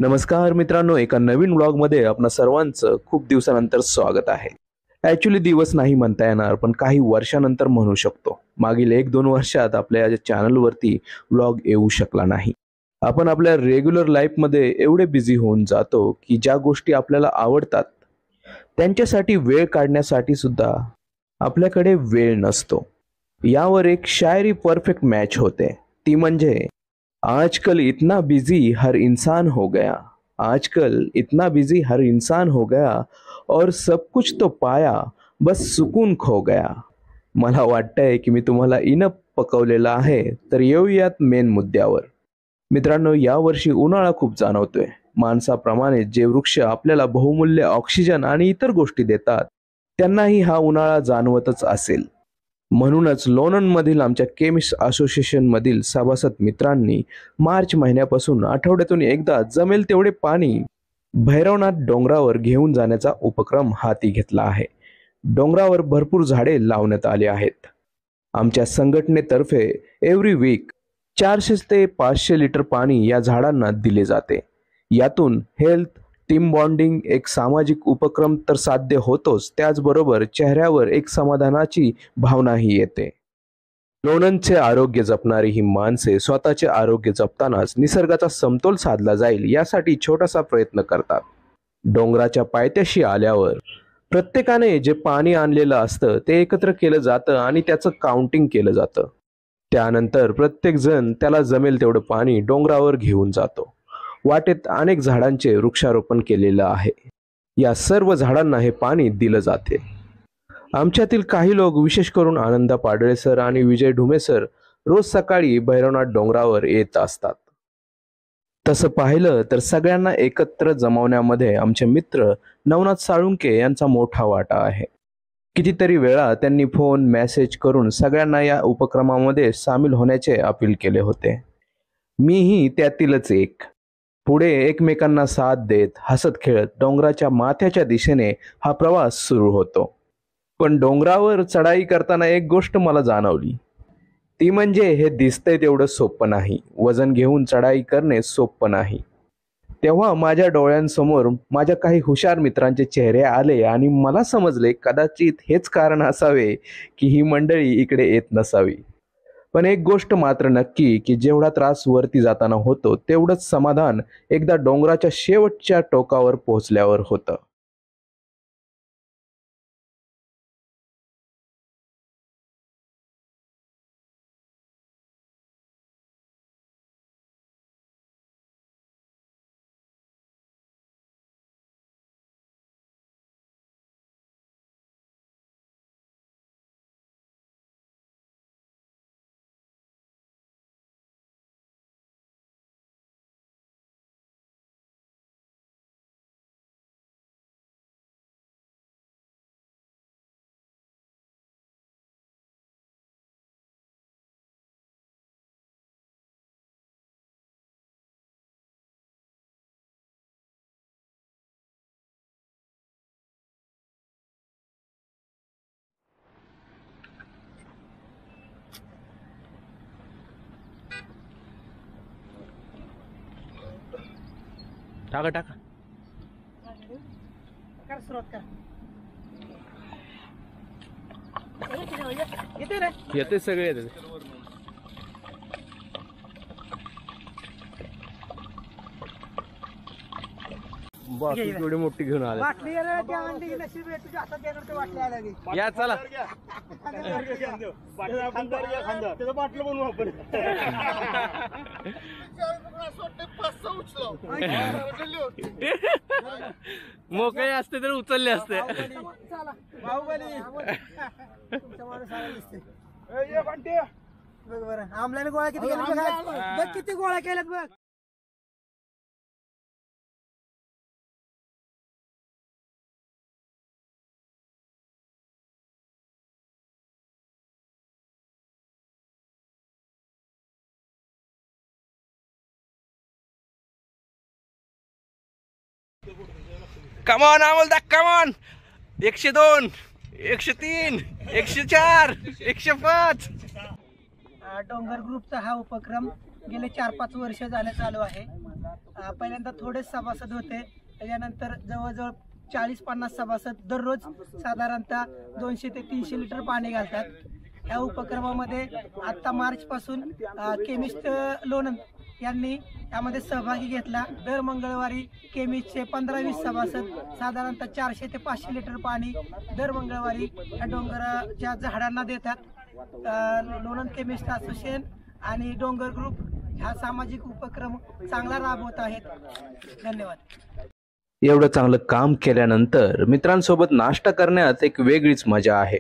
नमस्कार मित्रांनो, एका नवीन व्लॉगमध्ये आपणा सर्वांचं खूप दिवसानंतर स्वागत आहे. ॲक्च्युली दिवस नाही म्हणता येणार, पण काही वर्षानंतर म्हणू शकतो. मागील 1-2 वर्षात आपल्या या चॅनलवरती व्लॉग येऊ शकला नाही. आपण आपल्या रेग्युलर लाईफमध्ये एवढे बिझी होऊन जातो की ज्या गोष्टी आपल्याला आवडतात त्यांच्यासाठी वेळ काढण्यासाठी सुद्धा आपल्याकडे वेळ नसतो. यावर एक शायरी परफेक्ट मॅच होते. ती म्हणजे आजकल इतना बिजी हर इंसान हो गया, आजकल इतना बिजी हर इंसान हो गया और सब कुछ तो पाया बस सुकून खो गया. मला वाटतंय की मी तुम्हाला इनफ पकवलेलं आहे. तर येऊयात मेन मुद्द्यावर. मित्रांनो, यावर्षी उन्हाळा खूप जाणवतोय. माणसाप्रमाणे जे वृक्ष आपल्याला बहुमूल्य ऑक्सिजन आणि इतर गोष्टी देतात त्यांनाही हा उन्हाळा जाणवतच असेल. म्हणूनच लोणंदमधील आमच्या केमिस्ट असोसिएशन मधील सभासद मित्रांनी मार्च महिन्यापासून आठवड्यातून एकदा जमेल तेवढे पाणी भैरवनाथ डोंगरावर घेऊन जाण्याचा उपक्रम हाती घेतला आहे. डोंगरावर भरपूर झाडे लावण्यात आली आहेत. आमच्या संघटनेतर्फे एव्हरी वीक 400 ते 500 लिटर पाणी या झाडांना दिले जाते. यातून हेल्थ, टीम बॉन्डिंग, एक सामाजिक उपक्रम तर साध्य होतोच, त्याचबरोबर चेहऱ्यावर एक समाधानाची भावनाही येते. लोणंदचे आरोग्य जपणारी ही माणसे स्वतःचे आरोग्य जपतानाच निसर्गाचा समतोल साधला जाईल यासाठी छोटासा प्रयत्न करतात. डोंगराच्या पायथ्याशी आल्यावर प्रत्येकाने जे पाणी आणलेलं असतं ते एकत्र केलं जातं आणि त्याचं काउंटिंग केलं जातं. त्यानंतर प्रत्येक जण त्याला जमेल तेवढं पाणी डोंगरावर घेऊन जातो. वाटेत अनेक झाडांचे वृक्षारोपण केलेलं आहे. या सर्व झाडांना हे पाणी दिलं जाते. आमच्यातील काही लोक, विशेष करून आनंदा पाडळे सर आणि विजय ढुमे सर, रोज सकाळी भैरवनाथ डोंगरावर येत असतात. तसं पाहिलं तर सगळ्यांना एकत्र जमवण्यामध्ये आमचे मित्र नवनाथ साळुंके यांचा मोठा वाटा आहे. कितीतरी वेळा त्यांनी फोन, मेसेज करून सगळ्यांना या उपक्रमामध्ये सामील होण्याचे अपील केले होते. मीही त्यातीलच एक. पुढे एकमेकांना साथ देत, हसत खेळत डोंगराच्या माथ्याच्या दिशेने हा प्रवास सुरू होतो. पण डोंगरावर चढाई करताना एक गोष्ट मला जाणवली. ती म्हणजे हे दिसतंय तेवढं सोपं नाही. वजन घेऊन चढाई करणे सोपं नाही. तेव्हा माझ्या डोळ्यांसमोर माझ्या काही हुशार मित्रांचे चेहरे आले आणि मला समजले कदाचित हेच कारण असावे की ही मंडळी इकडे येत नसावी. पण एक गोष्ट मात्र नक्की की जेवढा त्रास वरती जाताना होतो तेवढंच समाधान एकदा डोंगराच्या शेवटच्या टोकावर पोहोचल्यावर होतं. टाका टाका. कर सुरुवात कर. येते रे. येते सगळे येते. बाकी एवढी मोठी घेऊन आले. बाटली रे त्या अंडी नशीब आहे तुझ्या हातात देणार ते बाटली आल्या की. या चला. त्याचं बाटलं बनवू आपण. मोकळे असते तर उचलले असते. बाहुबली तुमचा माणूस आला दिसते. बघ बरं आमल्याने गोळा किती केल्यात बघ. बघ किती गोळा केल्यात बघ. Come on Amol, come on. 102, 103, 104, 105. डोंगर ग्रुपचा हा उपक्रम गेले 4-5 वर्ष झाले चालू आहे. पहिल्यांदा थोडेच सभासद होते, त्याच्यानंतर जवळजवळ 40-50 सभासद दररोज साधारणतः 200 ते 300 लिटर पाणी घालतात. या उपक्रमामध्ये आत्ता मार्चपासून केमिस्ट लोणंद यांनी यामध्ये सहभागी घेतला. दर मंगळवारी केमिस्टचे 15-20 सभासद साधारणतः 400 ते 500 लिटर पाणी दर मंगळवारी या डोंगराच्या झाडांना देतात. लोणंद केमिस्ट असोसिएशन आणि डोंगर ग्रुप हा सामाजिक उपक्रम चांगला राबवत आहेत. धन्यवाद. एवढं चांगलं काम केल्यानंतर मित्रांसोबत नाश्ता करण्यात एक वेगळीच मजा आहे.